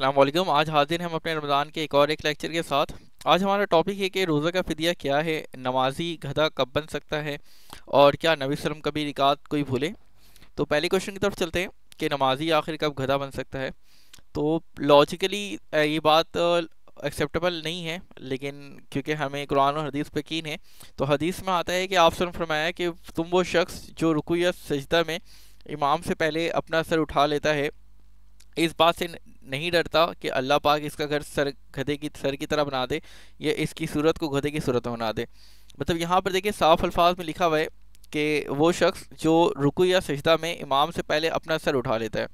السلام علیکم۔ آج حاضر ہیں ہم اپنے رمضان کے ایک اور ایک لیکچر کے ساتھ۔ آج ہمارا ٹاپک ہے کہ روزہ کا فدیہ کیا ہے، نمازی گدھا کب بن سکتا ہے، اور کیا نبی صلی اللہ علیہ وسلم کبھی رکعت کوئی بھولے۔ تو پہلی کوشچن کی طرف چلتے ہیں کہ نمازی آخر کب گدھا بن سکتا ہے۔ تو لاجیکلی یہ بات ایکسیپٹیبل نہیں ہے، لیکن کیونکہ ہمیں قرآن اور حدیث پہ یقین ہے، تو حدیث میں آتا ہے کہ آپ صلی اللہ علیہ وسلم نے فرمایا کہ تم وہ شخص جو رکوع یا سجدہ میں امام سے پہلے اپنا سر اٹھا لیتا ہے، اس بات سے نہیں ڈرتا کہ اللہ پاک اس کا گھر گدھے کی سر کی طرح بنا دے، یا اس کی صورت کو گدھے کی صورت میں بنا دے۔ مطلب یہاں پر دیکھیں صاف الفاظ میں لکھا ہوا ہے کہ وہ شخص جو رکوع یا سجدہ میں امام سے پہلے اپنا سر اٹھا لیتا ہے،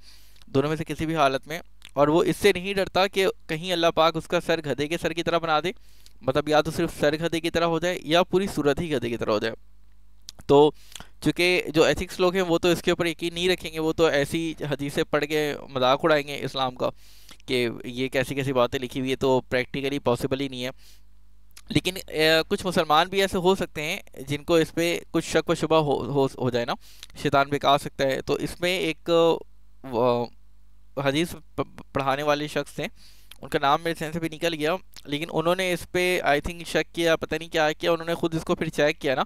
دونوں میں سے کسی بھی حالت میں، اور وہ اس سے نہیں ڈرتا کہ کہیں اللہ پاک اس کا سر گدھے کے سر کی طرح بنا دے، مطلب یا تو صرف سر گدھے کی طرح ہو جائے یا پوری صورت ہی گدھے کی طرح ہو جائے۔ تو چونکہ جو ایتھکس لوگ ہیں وہ تو اس کے اوپر یقین نہیں رکھیں گے، وہ تو ایسی حدیثیں پڑھ کے مذاق اڑائیں گے اسلام کا کہ یہ کیسی کیسی باتیں لکھی ہوئی ہے، تو پریکٹیکلی پاسبل ہی نہیں ہے۔ لیکن کچھ مسلمان بھی ایسے ہو سکتے ہیں جن کو اس پہ کچھ شک و شبہ ہو جائے نا، شیطان بہکا سکتا ہے۔ تو اس میں ایک حدیث پڑھانے والے شخص تھے، ان کا نام میرے ذہن سے بھی نکل گیا، لیکن انہوں نے اس پہ آئی تھنک شک کیا، پتہ نہیں کیا کیا، انہوں نے خود اس کو پھر چیک کیا نا،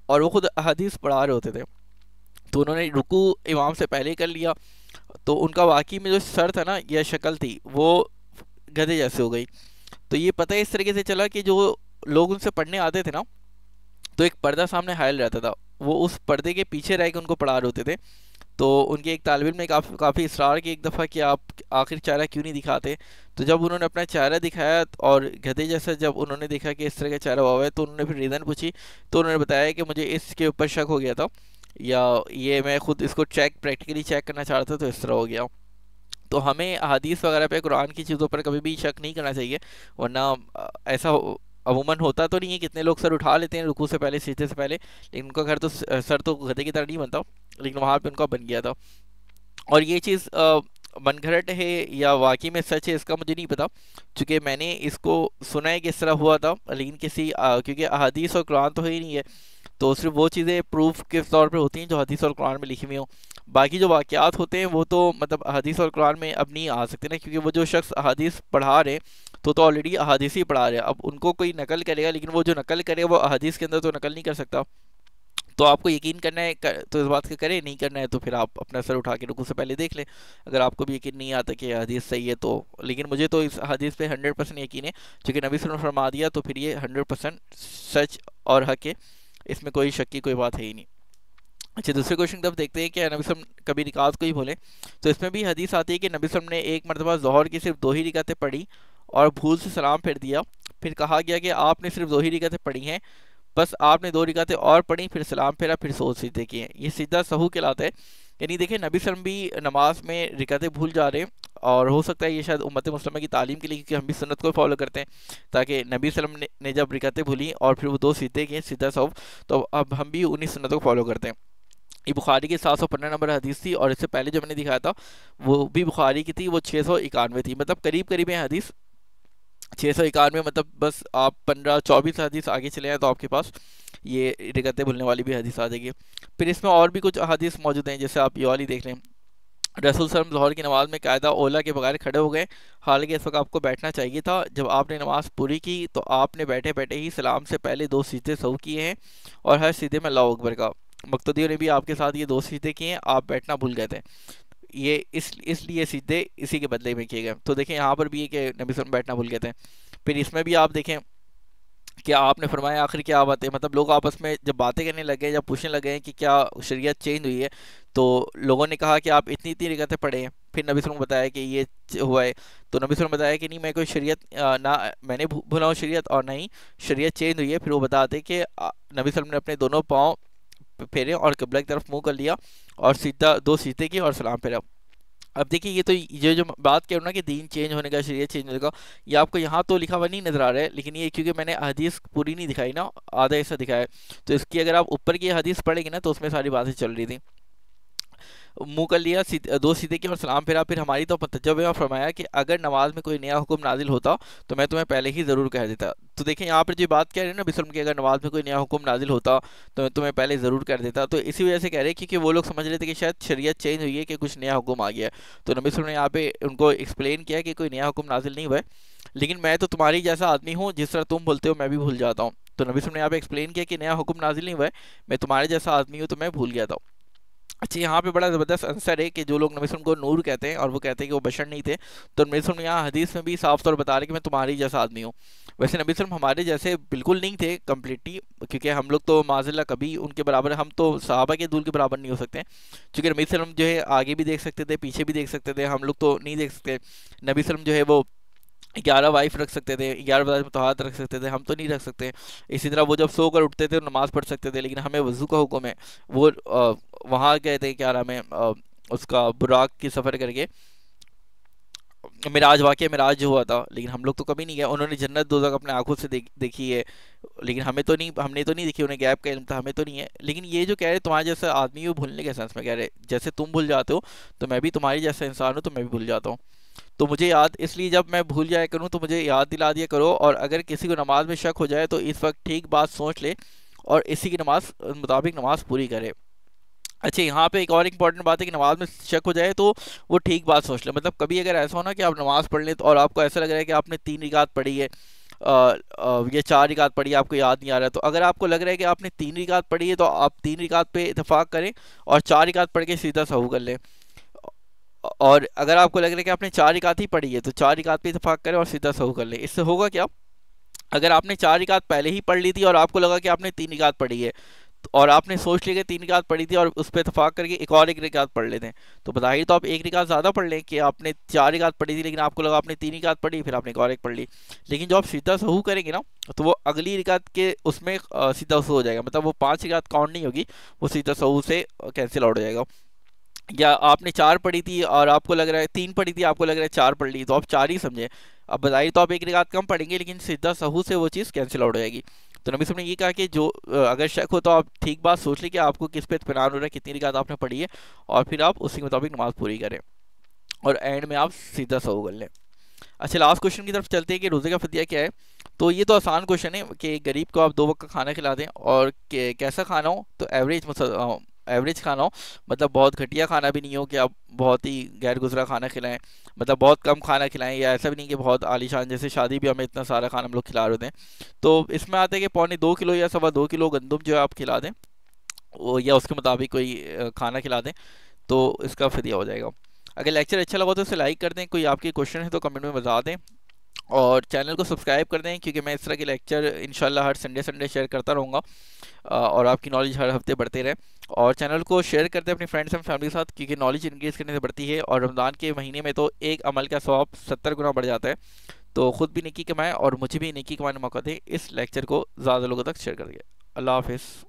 اور وہ خود حدیث پڑھا رہے ہوتے تھے، تو انہوں نے رکوع امام سے پہلے کر لیا، تو ان کا واقعی میں جو سر تھا نا یا شکل تھی وہ گدھے جیسے ہو گئی۔ تو یہ پتہ اس طریقے سے چلا کہ جو لوگ ان سے پڑھنے آتے تھے نا، تو ایک پردہ سامنے حائل رہتا تھا، وہ اس پردے کے پیچھے رہ کے ان کو پڑھا رہے ہوتے تھے۔ تو ان کے ایک طالب علم نے کافی اصرار کی ایک دفعہ کہ آپ آخر چہرہ کیوں نہیں دکھاتے، تو جب انہوں نے اپنا چہرہ دکھایا اور گدھے جیسا جب انہوں نے دیکھا کہ اس طرح کا چہرہ ہوا ہے، تو انہوں نے پھر ریزن پوچھی، تو انہوں نے بتایا کہ مجھے اس کے اوپر شک ہو گیا تھا، یا یہ میں خود اس کو پریکٹیکلی چیک کرنا چاہ رہا تھا، تو اس طرح ہو گیا۔ تو ہمیں احادیث وغیرہ پہ قرآن کی چیزوں پر کبھی بھی شک نہیں کرنا چاہیے، ورنہ ایسا عموماً ہوتا تو نہیں ہے، کتنے لوگ سر اٹھا لیتے ہیں رکوع سے پہلے، سجدے سے پہلے، لیکن ان کا گھر تو سر تو گدھے کی طرح نہیں بنتا، لیکن وہاں پہ ان کا بن گیا تھا۔ اور یہ چیز من گھڑت ہے یا واقعی میں سچ ہے اس کا مجھے نہیں پتا، چونکہ میں نے اس کو سنا ہے کہ اس طرح ہوا تھا، لیکن کیونکہ احادیث اور قرآن تو ہے ہی نہیں ہے، تو صرف وہ چیزیں پروف کے طور پہ ہوتی ہیں جو حدیث اور قرآن میں لکھی ہوئی ہوں۔ باقی جو واقعات ہوتے ہیں وہ تو مطلب حدیث اور قرآن میں اب نہیں آ سکتے نا، کیونکہ وہ جو شخص حدیث پڑھا رہے تو آلریڈی احادیث ہی پڑھا رہے، اب ان کو کوئی نقل کرے گا، لیکن وہ جو نقل کرے گا وہ احادیث کے اندر تو نقل نہیں کر سکتا۔ تو آپ کو یقین کرنا ہے تو اس بات کا کرے، نہیں کرنا ہے تو پھر آپ اپنا سر اٹھا کے رکوع سے پہلے دیکھ لیں، اگر آپ کو بھی یقین نہیں آتا کہ حدیث صحیح ہے تو۔ لیکن مجھے تو اس حدیث پہ 100% یقین ہے، چونکہ نبی صلی اللہ علیہ وسلم فرما دیا، تو پھر یہ 100% سچ اور حق ہے، اس میں کوئی شک کی کوئی بات ہے ہی نہیں۔ اچھا، دوسرے کوشچن کی طرف دیکھتے ہیں کہ نبی صلی اللہ علیہ وسلم کبھی رکعت کو ہی بھولے۔ تو اس میں بھی حدیث آتی ہے کہ نبی صلی اللہ علیہ وسلم نے ایک مرتبہ ظہر کی صرف 2 ہی رکعتیں پڑھی اور بھول سے سلام پھیر دیا، پھر کہا گیا کہ آپ نے صرف 2 ہی رکعتیں پڑھی ہیں، بس آپ نے 2 رکعتیں اور پڑھی، پھر سلام پھیرا، پھر سجدے کیے ہیں۔ یہ سجدہ سہو کہلاتا ہے، یعنی دیکھیں نبی صلی اللہ علیہ وسلم بھی نماز میں رکعتیں بھول جا رہے ہیں، اور ہو سکتا ہے یہ شاید امت مسلمہ کی تعلیم کے لیے، کیونکہ ہم بھی سنت کو فالو کرتے ہیں، تاکہ نبی صلی اللہ علیہ وسلم نے جب رکعتیں بھولی اور پھر وہ 2 سجدے کیے سجدہ سہو، تو اب ہم بھی انہی سنتوں کو فالو کرتے ہیں۔ یہ بخاری کی 715 نمبر حدیث تھی، اور اس سے پہلے جو میں نے دکھایا تھا وہ بھی بخاری کی تھی، وہ 691 تھی، مطلب قریب قریب ہے حدیث 691، مطلب بس آپ 15-24 حدیث آگے چلے ہیں تو آپ کے پاس یہ رکعتیں بھولنے والی بھی حدیث آ جائے گی۔ پھر اس میں اور بھی کچھ حدیث موجود ہیں، جیسے آپ یہ والی دیکھ لیں، رسول صلی اللہ علیہ وسلم ظہر کی نماز میں قاعدہ اولا کے بغیر کھڑے ہو گئے، حالانکہ اس وقت آپ کو بیٹھنا چاہیے تھا۔ جب آپ نے نماز پوری کی تو آپ نے بیٹھے بیٹھے ہی سلام سے پہلے 2 سجدے سہو کیے ہیں، اور ہر سجدے میں اللہ اکبر کا، مقتدیوں نے بھی آپ کے ساتھ یہ 2 سجدے کیے ہیں، آپ بیٹھنا بھول گئے تھے، یہ اس لیے سجدے اسی کے بدلے میں کیے گئے۔ تو دیکھیں یہاں پر بھی ہے کہ نبی صلی اللہ علیہ وسلم بیٹھنا بھول گئے تھے۔ پھر اس میں بھی آپ دیکھیں کہ آپ نے فرمایا آخر کیا بات ہے، مطلب لوگ آپس میں جب باتیں کرنے لگے، جب پوچھنے لگے کہ کیا شریعت چینج ہوئی ہے، تو لوگوں نے کہا کہ آپ اتنی رکعتیں پڑھے ہیں، پھر نبی صلی اللہ علیہ وسلم بتایا کہ یہ ہوا ہے، تو نبی صلی اللہ علیہ وسلم بتایا کہ نہیں، میں کوئی شریعت نہ میں نے بھولا ہوں شریعت، اور نہیں شریعت چینج ہوئی ہے۔ پھر وہ بتاتے کہ نبی صلی اللہ علیہ وسلم نے اپنے دونوں پاؤں پھیرے اور قبلہ کی طرف منہ کر لیا، اور سیدھا 2 سجدے کیے اور سلام پھیرا۔ اب دیکھیے یہ تو یہ جو بات کہہ رہا ہوں نا کہ دین چینج ہونے کا، شریعت چینج ہونے کا، یہ آپ کو یہاں تو لکھا ہوا نہیں نظر آ رہا ہے، لیکن یہ کیونکہ میں نے حدیث پوری نہیں دکھائی نا، آدھا ایسا دکھایا ہے، تو اس کی اگر آپ اوپر کی حدیث پڑھیں گے نا تو اس میں ساری باتیں چل رہی تھیں۔ منہ کر لیا، دو سیدھے کیے اور سلام پھیرا، پھر ہماری تو متوجہ ہوئے اور فرمایا کہ اگر نماز میں کوئی نیا حکم نازل ہوتا تو میں تمہیں پہلے ہی ضرور کہہ دیتا. تو دیکھیں یہاں پر جو بات کہہ رہے ہیں نا نبی صلی اللہ علیہ وسلم کی، اگر نماز میں کوئی نیا حکم نازل ہوتا تو میں تمہیں پہلے ضرور کر دیتا. تو اسی وجہ سے کہہ رہے ہیں کیونکہ وہ لوگ سمجھ رہے تھے کہ شاید شریعت چینج ہوئی ہے، کہ کچھ نیا حکم آ گیا ہے. تو نبی صلی اللہ علیہ وسلم نے یہاں پہ ان کو ایکسپلین کیا کہ کوئی نیا حکم نازل نہیں ہوا ہے، لیکن میں تو تمہاری جیسا آدمی ہوں، جس طرح تم بھولتے ہو میں بھی بھول جاتا ہوں. تو نبی صلی اللہ علیہ وسلم نے یہاں پہ ایکسپلین کیا کہ نیا حکم نازل نہیں ہوا ہے، میں تمہارے جیسا آدمی ہوں تو میں بھول گیا تھا. اچھا یہاں پہ بڑا زبردست آنسر ہے کہ جو لوگ نبی صلی اللہ علیہ وسلم کو نور کہتے ہیں اور وہ کہتے ہیں کہ وہ بشر نہیں تھے، تو نبی صلی اللہ علیہ وسلم یہاں حدیث میں بھی صاف طور بتا رہے کہ میں تمہاری جیسا آدمی ہوں. ویسے نبی صلی اللہ علیہ وسلم ہمارے جیسے بالکل نہیں تھے کمپلیٹلی، کیونکہ ہم لوگ تو معاذ اللہ کبھی ان کے برابر، ہم تو صحابہ کے دول کے برابر نہیں ہو سکتے، چونکہ نبی صلی اللہ علیہ وسلم جو ہے آگے بھی دیکھ سکتے تھے پیچھے بھی دیکھ سکتے تھے، ہم لوگ تو نہیں دیکھ سکتے. نبی صلی اللہ علیہ وسلم جو ہے وہ 11 وائف رکھ سکتے تھے، 11 بذات متحات رکھ سکتے تھے، ہم تو نہیں رکھ سکتے. اسی طرح وہ جب سو کر اٹھتے تھے نماز پڑھ سکتے تھے، لیکن ہمیں وضو کا حکم ہے. وہ وہاں گئے تھے کیا نام ہے اس کا براق کی سفر کر کے، معراج واقعہ معراج جو ہوا تھا، لیکن ہم لوگ تو کبھی نہیں گئے. انہوں نے جنت دوزخ اپنے آنکھوں سے دیکھی ہے، لیکن ہمیں تو نہیں، ہم نے تو نہیں دیکھی، انہیں غیب کا علم تھا، ہمیں تو نہیں ہے. لیکن یہ جو کہہ رہے تمہارے جیسا آدمی وہ بھولنے کے سینس میں کہہ رہے جیسے تم بھول جاتے ہو تو میں بھی تمہاری جیسا انسان ہوں تو میں بھی بھول جاتا ہوں. تو مجھے یاد، اس لیے جب میں بھول جایا کروں تو مجھے یاد دلا دیا کرو، اور اگر کسی کو نماز میں شک ہو جائے تو اس وقت ٹھیک بات سوچ لے اور اسی کی نماز مطابق نماز پوری کرے. اچھا یہاں پہ ایک اور امپورٹنٹ بات ہے کہ نماز میں شک ہو جائے تو وہ ٹھیک بات سوچ لیں. مطلب کبھی اگر ایسا ہونا کہ آپ نماز پڑھ لیں اور آپ کو ایسا لگ رہا ہے کہ آپ نے 3 رکعت پڑھی ہے یا 4 رکعت پڑھی ہے، آپ کو یاد نہیں آ رہا ہے، تو اگر آپ کو لگ رہا ہے کہ آپ نے 3 رکعت پڑھی ہے تو آپ 3 رکعت پہ اتفاق کریں اور 4 رکعت پڑھ کے سیدھا سہو کر لیں. اور اگر آپ کو لگ رہا ہے کہ آپ نے 4 رکعت ہی پڑھی ہے تو 4 رکعت پہ اتفاق کریں اور سیدھا سہو کر لیں. اس سے ہوگا کیا، اگر آپ نے 4 رکعت پہلے ہی پڑھ لی تھی اور آپ کو لگا کہ آپ نے 3 رکعت پڑھی ہے اور آپ نے سوچ لیا کہ 3 رکعت پڑھی تھی اور اس پہ اتفاق کر کے ایک اور 1 رکعت پڑھ لیتے ہیں، تو بظاہر تو آپ 1 رکعت زیادہ پڑھ لیں کہ آپ نے 4 رکعت پڑھی تھی لیکن آپ کو لگا آپ نے 3 رکعت پڑھی، پھر آپ نے ایک اور 1 پڑھ لی. لیکن جو آپ سیدھا سہو کریں گے نا تو وہ اگلی رکعت کے اس میں سیدھا سہو ہو جائے گا، مطلب وہ 5 رکعت کاؤنٹ نہیں ہوگی، وہ سیدھا سہو سے کینسل آؤٹ ہو جائے گا. یا آپ نے 4 پڑھی تھی اور آپ کو لگ رہا ہے 3 پڑھی تھی، آپ کو لگ رہا ہے 4 پڑھ لی، تو آپ 4 ہی سمجھیں. اب بظاہر تو آپ 1 رکعت کم پڑھیں گے لیکن سیدھا سہو سے وہ چیز کینسل آؤٹ ہو جائے گی. تو نبی صلی اللہ علیہ وسلم نے یہ کہا کہ جو اگر شک ہو تو آپ ٹھیک بات سوچ لیں کہ آپ کو کس پہ اطمینان ہو رہا ہے، کتنی رکعت آپ نے پڑھی ہے، اور پھر آپ اسی کے مطابق نماز پوری کریں اور اینڈ میں آپ سیدھا سہو کر لیں. اچھا لاسٹ کوشچن کی طرف چلتے ہیں کہ روزے کا فدیہ کیا ہے. تو یہ تو آسان کوشچن ہے کہ غریب کو آپ 2 وقت کا کھانا کھلا دیں، اور کیسا کھانا ہو تو ایوریج کھانا ہو، مطلب بہت گھٹیا کھانا بھی نہیں ہو کہ آپ بہت ہی غیر گزرا کھانا کھلائیں، مطلب بہت کم کھانا کھلائیں، یا ایسا بھی نہیں کہ بہت عالی شان جیسے شادی بھی ہمیں اتنا سارا کھانا ہم لوگ کھلا رہے ہوتے ہیں. تو اس میں آتا ہے کہ 1.25 کلو یا 2.25 کلو گندم جو ہے آپ کھلا دیں، وہ یا اس کے مطابق کوئی کھانا کھلا دیں تو اس کا فدیہ ہو جائے گا. اگر لیکچر اچھا لگا تو اسے لائک کر دیں، کوئی آپ کے کوشچن ہے تو کمنٹ میں بتا دیں، اور چینل کو سبسکرائب کر دیں کیونکہ میں اس طرح کے لیکچر انشاءاللہ ہر سنڈے شیئر کرتا رہوں گا، اور آپ کی نالج ہر ہفتے بڑھتے رہے. اور چینل کو شیئر کر دیں اپنے فرینڈس اینڈ فیملی کے ساتھ، کیونکہ نالج انکریز کرنے سے بڑھتی ہے، اور رمضان کے مہینے میں تو ایک عمل کا ثواب 70 گنا بڑھ جاتا ہے. تو خود بھی نیکی کمائیں اور مجھے بھی نیکی کمانے کا موقع دیں. اس لیکچر کو زیادہ لوگوں تک شیئر کر دیں. اللہ حافظ.